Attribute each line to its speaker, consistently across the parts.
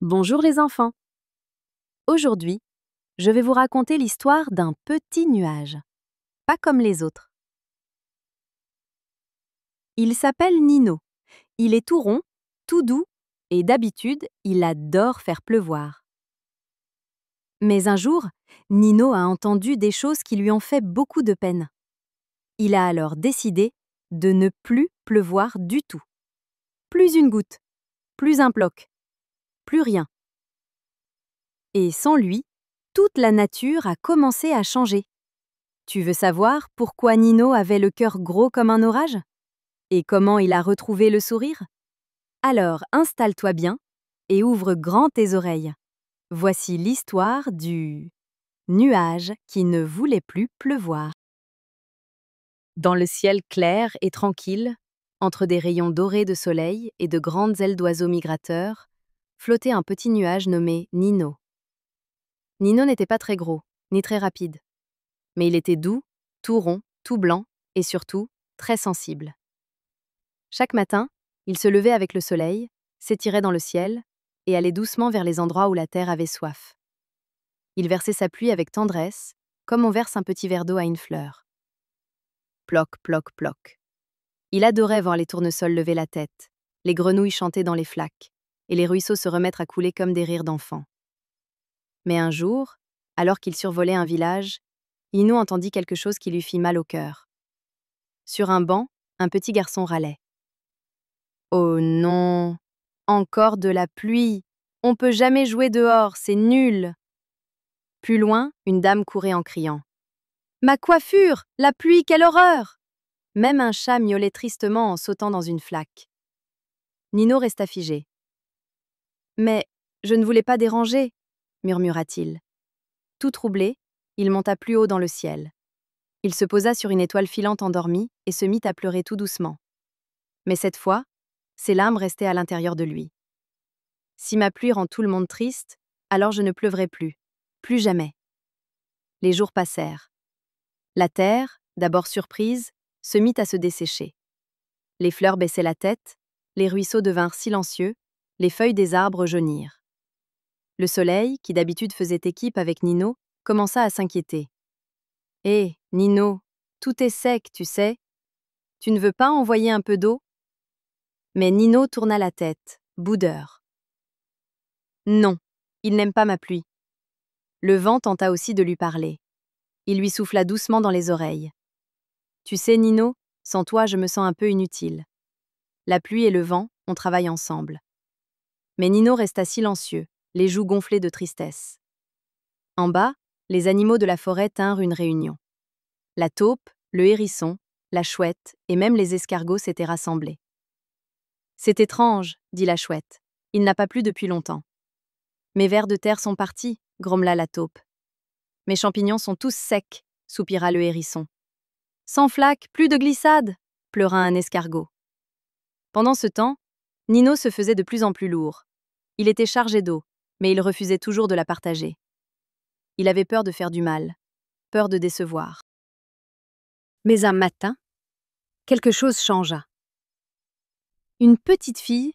Speaker 1: Bonjour les enfants. Aujourd'hui, je vais vous raconter l'histoire d'un petit nuage, pas comme les autres. Il s'appelle Nino. Il est tout rond, tout doux, et d'habitude, il adore faire pleuvoir. Mais un jour, Nino a entendu des choses qui lui ont fait beaucoup de peine. Il a alors décidé de ne plus pleuvoir du tout. Plus une goutte, plus un ploc, plus rien. Et sans lui, toute la nature a commencé à changer. Tu veux savoir pourquoi Nino avait le cœur gros comme un orage? Et comment il a retrouvé le sourire? Alors installe-toi bien et ouvre grand tes oreilles. Voici l'histoire du nuage qui ne voulait plus pleuvoir. Dans le ciel clair et tranquille, entre des rayons dorés de soleil et de grandes ailes d'oiseaux migrateurs, flottait un petit nuage nommé Nino. Nino n'était pas très gros, ni très rapide. Mais il était doux, tout rond, tout blanc et surtout très sensible. Chaque matin, il se levait avec le soleil, s'étirait dans le ciel et allait doucement vers les endroits où la terre avait soif. Il versait sa pluie avec tendresse, comme on verse un petit verre d'eau à une fleur. Ploc, ploc, ploc. Il adorait voir les tournesols lever la tête, les grenouilles chanter dans les flaques et les ruisseaux se remettre à couler comme des rires d'enfants. Mais un jour, alors qu'il survolait un village, Nino entendit quelque chose qui lui fit mal au cœur. Sur un banc, un petit garçon râlait. « Oh non, encore de la pluie, on peut jamais jouer dehors, c'est nul !» Plus loin, une dame courait en criant. « Ma coiffure, la pluie, quelle horreur !» Même un chat miaulait tristement en sautant dans une flaque. Nino resta figé. « Mais je ne voulais pas déranger, » murmura-t-il. Tout troublé, il monta plus haut dans le ciel. Il se posa sur une étoile filante endormie et se mit à pleurer tout doucement. Mais cette fois, ses larmes restaient à l'intérieur de lui. Si ma pluie rend tout le monde triste, alors je ne pleuvrai plus, plus jamais. Les jours passèrent. La terre, d'abord surprise, se mit à se dessécher. Les fleurs baissaient la tête, les ruisseaux devinrent silencieux, les feuilles des arbres jaunirent. Le soleil, qui d'habitude faisait équipe avec Nino, commença à s'inquiéter. « Hé, Nino, tout est sec, tu sais. Tu ne veux pas envoyer un peu d'eau ?» Mais Nino tourna la tête, boudeur. Non, il n'aime pas ma pluie. Le vent tenta aussi de lui parler. Il lui souffla doucement dans les oreilles. Tu sais, Nino, sans toi, je me sens un peu inutile. La pluie et le vent, on travaille ensemble. Mais Nino resta silencieux, les joues gonflées de tristesse. En bas, les animaux de la forêt tinrent une réunion. La taupe, le hérisson, la chouette et même les escargots s'étaient rassemblés. « C'est étrange, » dit la chouette. « Il n'a pas plu depuis longtemps. » « Mes vers de terre sont partis, » grommela la taupe. « Mes champignons sont tous secs, » soupira le hérisson. « Sans flaque, plus de glissade, » pleura un escargot. Pendant ce temps, Nino se faisait de plus en plus lourd. Il était chargé d'eau, mais il refusait toujours de la partager. Il avait peur de faire du mal, peur de décevoir. Mais un matin, quelque chose changea. Une petite fille,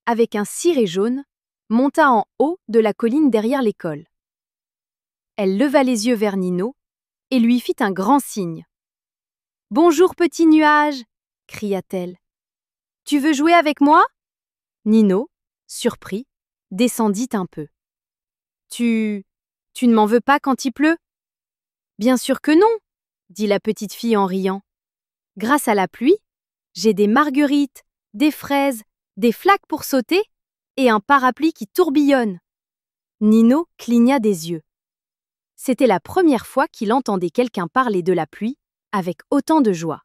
Speaker 1: avec un ciré jaune, monta en haut de la colline derrière l'école. Elle leva les yeux vers Nino et lui fit un grand signe. « Bonjour petit nuage !» cria-t-elle. « Tu veux jouer avec moi ?» Nino, surpris, descendit un peu. « Tu ne m'en veux pas quand il pleut ?»« Bien sûr que non !» dit la petite fille en riant. « Grâce à la pluie, j'ai des marguerites, des fraises, des flaques pour sauter et un parapluie qui tourbillonne. » Nino cligna des yeux. C'était la première fois qu'il entendait quelqu'un parler de la pluie avec autant de joie.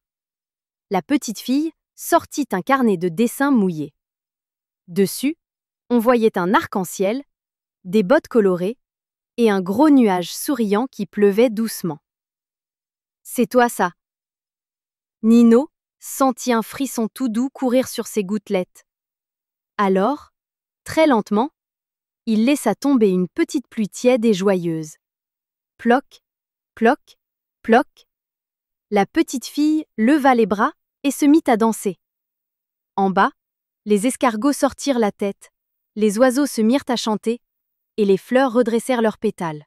Speaker 1: La petite fille sortit un carnet de dessins mouillés. Dessus, on voyait un arc-en-ciel, des bottes colorées et un gros nuage souriant qui pleuvait doucement. « C'est toi ça !» Nino sentit un frisson tout doux courir sur ses gouttelettes. Alors, très lentement, il laissa tomber une petite pluie tiède et joyeuse. Ploc, ploc, ploc. La petite fille leva les bras et se mit à danser. En bas, les escargots sortirent la tête. Les oiseaux se mirent à chanter, et les fleurs redressèrent leurs pétales.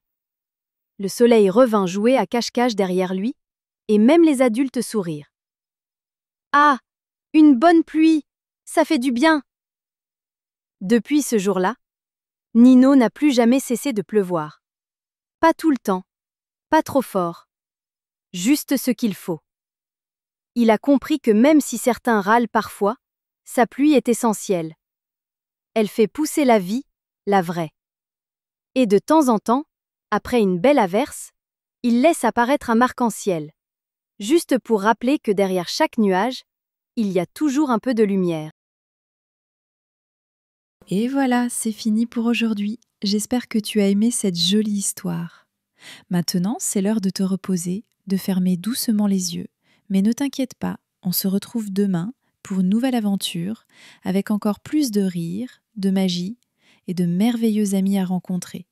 Speaker 1: Le soleil revint jouer à cache-cache derrière lui, et même les adultes sourirent. Ah, une bonne pluie, ça fait du bien. Depuis ce jour-là, Nino n'a plus jamais cessé de pleuvoir. Pas tout le temps, pas trop fort, juste ce qu'il faut. Il a compris que même si certains râlent parfois, sa pluie est essentielle. Elle fait pousser la vie, la vraie. Et de temps en temps, après une belle averse, il laisse apparaître un arc-en-ciel, juste pour rappeler que derrière chaque nuage, il y a toujours un peu de lumière.
Speaker 2: Et voilà, c'est fini pour aujourd'hui. J'espère que tu as aimé cette jolie histoire. Maintenant, c'est l'heure de te reposer, de fermer doucement les yeux. Mais ne t'inquiète pas, on se retrouve demain pour une nouvelle aventure, avec encore plus de rire, de magie et de merveilleux amis à rencontrer.